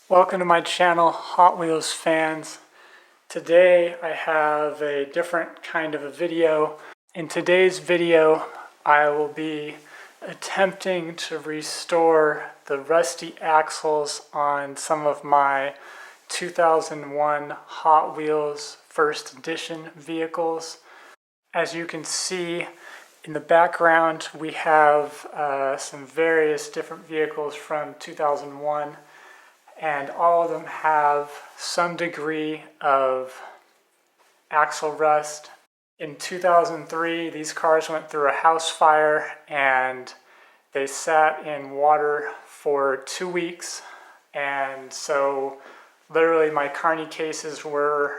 Welcome to my channel, Hot Wheels fans. Today I have a different kind of a video. In today's video, I will be attempting to restore the rusty axles on some of my 2001 Hot Wheels First Edition vehicles. As you can see in the background, we have some various different vehicles from 2001. And all of them have some degree of axle rust. In 2003, these cars went through a house fire and they sat in water for 2 weeks. And so literally my carney cases were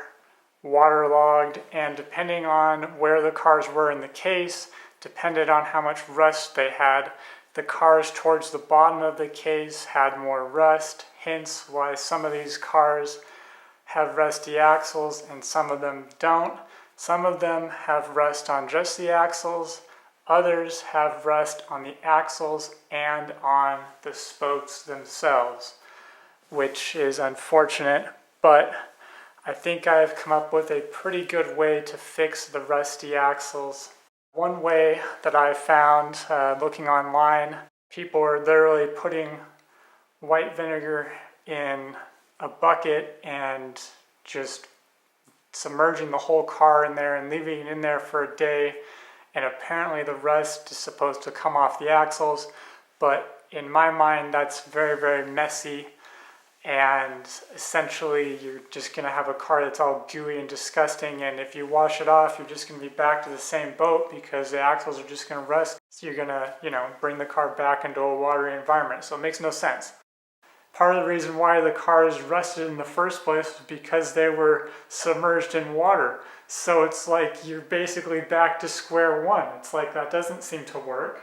waterlogged, and depending on where the cars were in the case, depended on how much rust they had. The cars towards the bottom of the case had more rust, hence why some of these cars have rusty axles and some of them don't. Some of them have rust on just the axles, others have rust on the axles and on the spokes themselves, which is unfortunate, but I think I've come up with a pretty good way to fix the rusty axles. One way that I found looking online, people are literally putting white vinegar in a bucket and just submerging the whole car in there and leaving it in there for a day, and apparently the rust is supposed to come off the axles, but in my mind that's very, very messy. And essentially you're just going to have a car that's all gooey and disgusting, and if you wash it off you're just going to be back to the same boat because the axles are just going to rust. So you're going to, bring the car back into a watery environment, so it makes no sense. Part of the reason why the cars rusted in the first place was because they were submerged in water. So it's like you're basically back to square one. It's like that doesn't seem to work.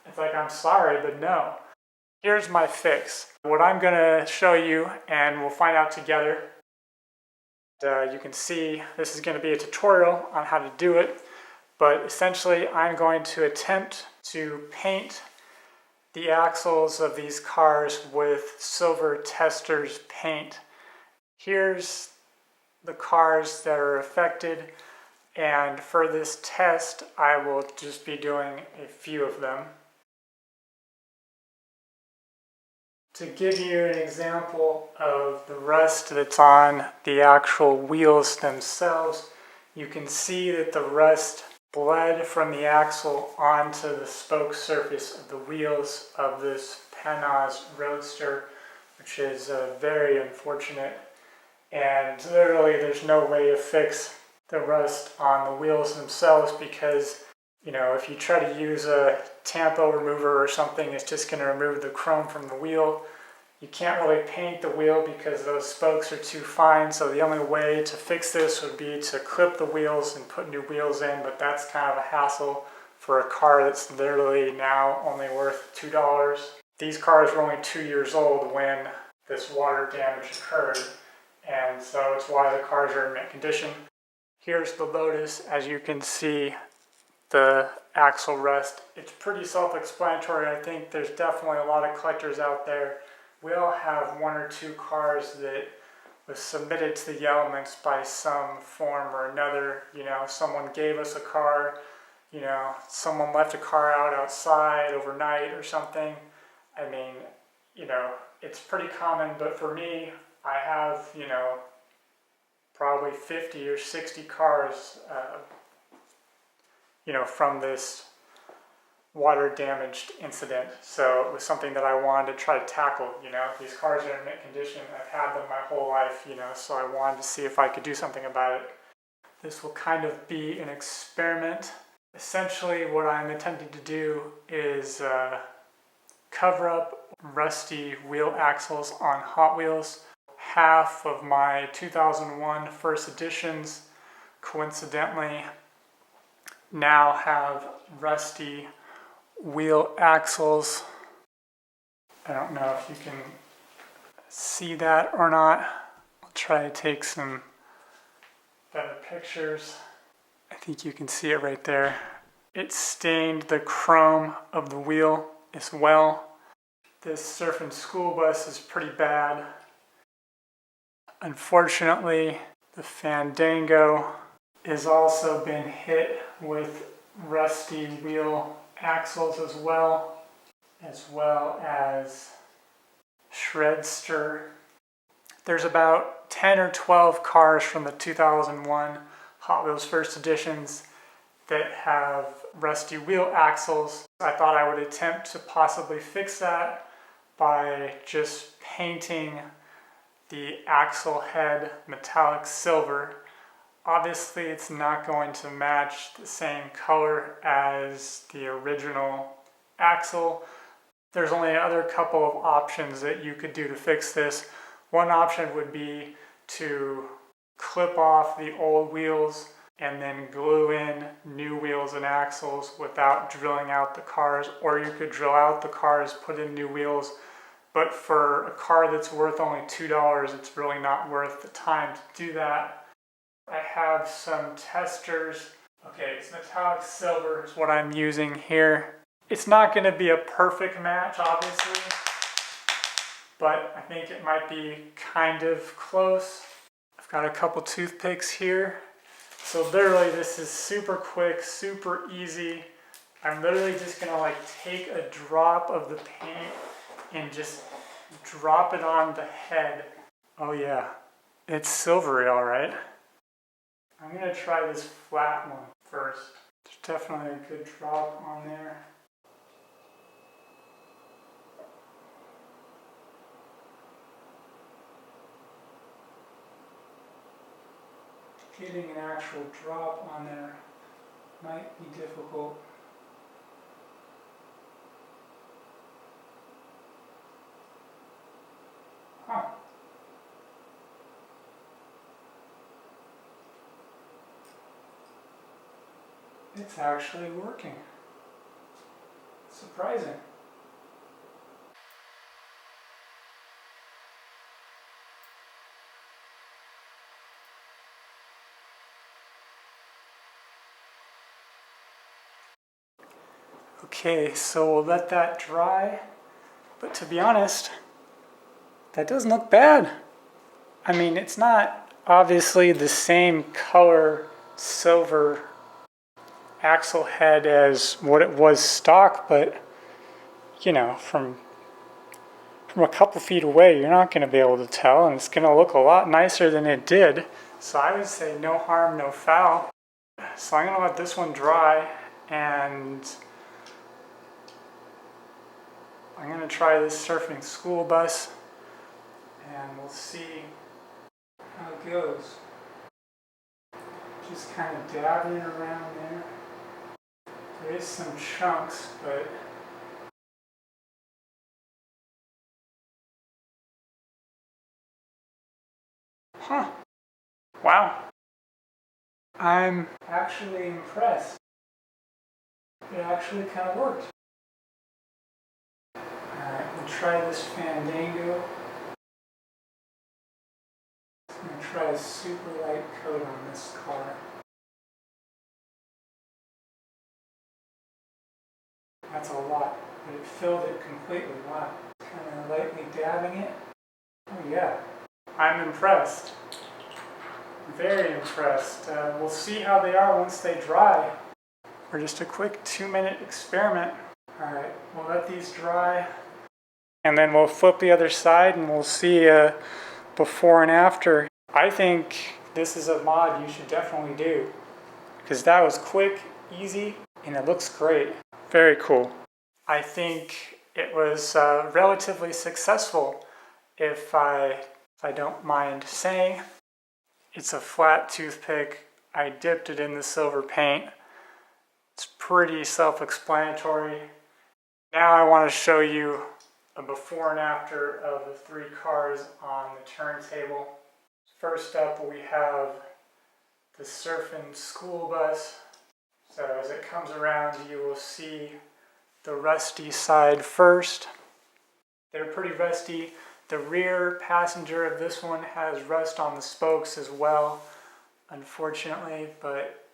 It's like, I'm sorry, but no. Here's my fix. What I'm going to show you, and we'll find out together. You can see this is going to be a tutorial on how to do it, but essentially I'm going to attempt to paint the axles of these cars with silver testers paint. Here's the cars that are affected, and for this test I will just be doing a few of them. To give you an example of the rust that's on the actual wheels themselves, you can see that the rust bled from the axle onto the spoke surface of the wheels of this Panaz Roadster, which is very unfortunate. And literally there's no way to fix the rust on the wheels themselves because if you try to use a tampo remover or something, it's just going to remove the chrome from the wheel. You can't really paint the wheel because those spokes are too fine, so the only way to fix this would be to clip the wheels and put new wheels in, but that's kind of a hassle for a car that's literally now only worth $2. These cars were only 2 years old when this water damage occurred, and so it's why the cars are in mint condition. Here's the Lotus. As you can see, the axle rust. It's pretty self-explanatory. I think there's definitely a lot of collectors out there. We all have 1 or 2 cars that was submitted to the elements by some form or another. Someone gave us a car, someone left a car out outside overnight or something. I mean, it's pretty common, but for me, I have, probably 50 or 60 cars from this water damaged incident. So it was something that I wanted to try to tackle. These cars are in mint condition. I've had them my whole life, so I wanted to see if I could do something about it. This will kind of be an experiment. Essentially what I'm attempting to do is cover up rusty wheel axles on Hot Wheels. Half of my 2001 First Editions coincidentally now have rusty wheel axles. I don't know if you can see that or not. I'll try to take some better pictures. I think you can see it right there. It stained the chrome of the wheel as well. This surfing school bus is pretty bad. Unfortunately, the Fandango has also been hit with rusty wheel axles as well as Shredster. There's about 10 or 12 cars from the 2001 Hot Wheels First Editions that have rusty wheel axles. I thought I would attempt to possibly fix that by just painting the axle head metallic silver. Obviously, it's not going to match the same color as the original axle. There's only another couple of options that you could do to fix this. One option would be to clip off the old wheels and then glue in new wheels and axles without drilling out the cars, or you could drill out the cars, put in new wheels. But for a car that's worth only $2, it's really not worth the time to do that. I have some testers. Okay, it's metallic silver is what I'm using here. It's not going to be a perfect match, obviously, but I think it might be kind of close. I've got a couple toothpicks here. So literally this is super quick, super easy. I'm literally just going to take a drop of the paint and just drop it on the head. Oh yeah, it's silvery, all right. I'm going to try this flat one first. There's definitely a good drop on there. Getting an actual drop on there might be difficult. Huh. It's actually working. Surprising. Okay, so we'll let that dry, but to be honest, that doesn't look bad. I mean, it's not obviously the same color silver axle head as what it was stock, but you know, from a couple feet away, you're not going to be able to tell, and it's going to look a lot nicer than it did. So I would say no harm, no foul. So I'm going to let this one dry, and I'm going to try this surfing school bus, and we'll see how it goes. Just kind of dabbing it around there. There is some chunks, but huh. Wow. I'm actually impressed. It actually kind of worked. Alright, we'll try this Fandango. I'm going to try a super light coat on this car. That's a lot, but it filled it completely. Wow. Kind of lightly dabbing it. Oh yeah. I'm impressed. Very impressed. We'll see how they are once they dry. For just a quick 2-minute experiment. Alright, we'll let these dry. And then we'll flip the other side and we'll see before and after. I think this is a mod you should definitely do, because that was quick, easy, and it looks great. Very cool. I think it was relatively successful, if I don't mind saying. It's a flat toothpick. I dipped it in the silver paint. It's pretty self-explanatory. Now I want to show you a before and after of the 3 cars on the turntable. First up, we have the surfing school bus. So as it comes around, you will see the rusty side first. They're pretty rusty. The rear passenger of this one has rust on the spokes as well, unfortunately, but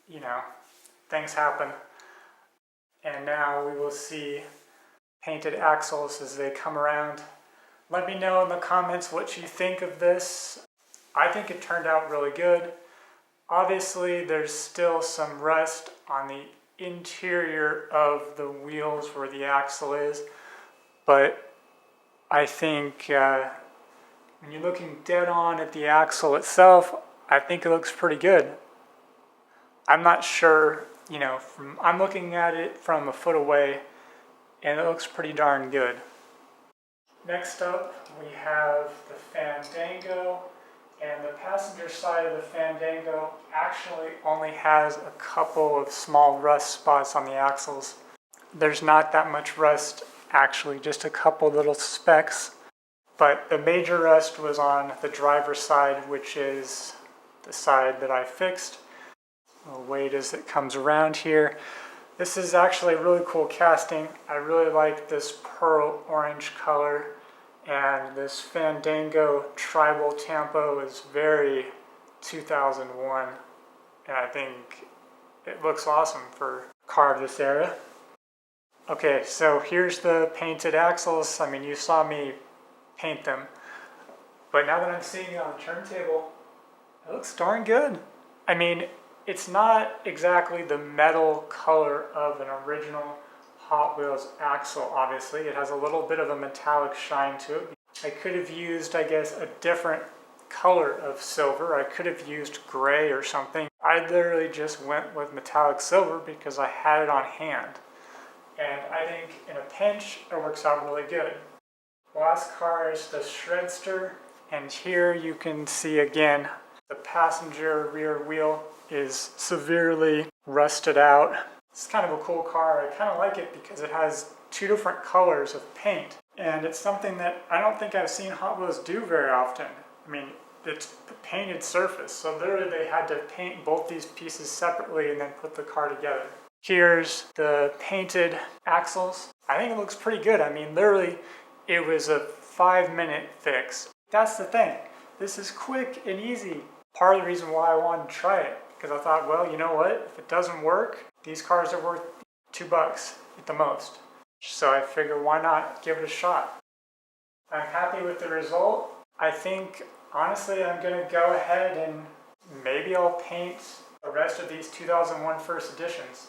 you know, things happen. And now we will see painted axles as they come around. Let me know in the comments what you think of this. I think it turned out really good. Obviously, there's still some rust on the interior of the wheels where the axle is, but I think when you're looking dead on at the axle itself, I think it looks pretty good. I'm not sure, I'm looking at it from a foot away, and it looks pretty darn good. Next up, we have the Fandango, and the passenger side of the Fandango actually only has a couple of small rust spots on the axles. There's not that much rust, actually, just a couple little specks. But the major rust was on the driver's side, which is the side that I fixed. I'll wait as it comes around here. This is actually a really cool casting. I really like this pearl orange color, and this Fandango tribal tampo is very 2001, and I think it looks awesome for a car of this era. Okay, so here's the painted axles. I mean, you saw me paint them, but now that I'm seeing it on the turntable, it looks darn good. I mean, it's not exactly the metal color of an original Hot Wheels axle, obviously. It has a little bit of a metallic shine to it. I could have used, I guess, a different color of silver. I could have used gray or something. I literally just went with metallic silver because I had it on hand. And I think in a pinch, it works out really good. Last car is the Shredster, and here you can see again the passenger rear wheel is severely rusted out. It's kind of a cool car. I kind of like it because it has two different colors of paint, and it's something that I don't think I've seen Hot Wheels do very often. I mean, it's a painted surface, so literally they had to paint both these pieces separately and then put the car together. Here's the painted axles. I think it looks pretty good. I mean, literally, it was a 5-minute fix. That's the thing. This is quick and easy. Part of the reason why I wanted to try it, because I thought, well, you know what? If it doesn't work, these cars are worth $2 at the most. So I figured, why not give it a shot? I'm happy with the result. I think, honestly, I'm going to go ahead and maybe I'll paint the rest of these 2001 first editions.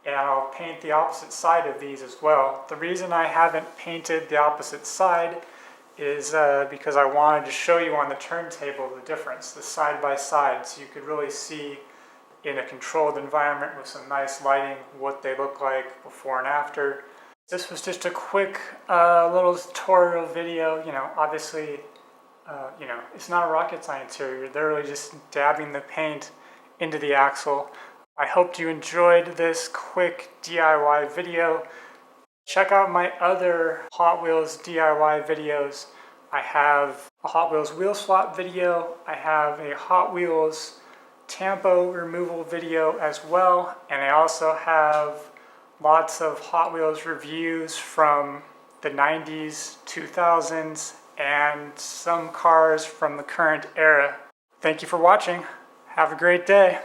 And I'll paint the opposite side of these as well. The reason I haven't painted the opposite side is because I wanted to show you on the turntable the difference, the side by side, so you could really see in a controlled environment with some nice lighting what they look like before and after. This was just a quick little tutorial video. Obviously, it's not a rocket science here. You're literally just dabbing the paint into the axle. I hope you enjoyed this quick DIY video. Check out my other Hot Wheels DIY videos. I have a Hot Wheels wheel swap video. I have a Hot Wheels tampo removal video as well. And I also have lots of Hot Wheels reviews from the 90s, 2000s, and some cars from the current era. Thank you for watching. Have a great day.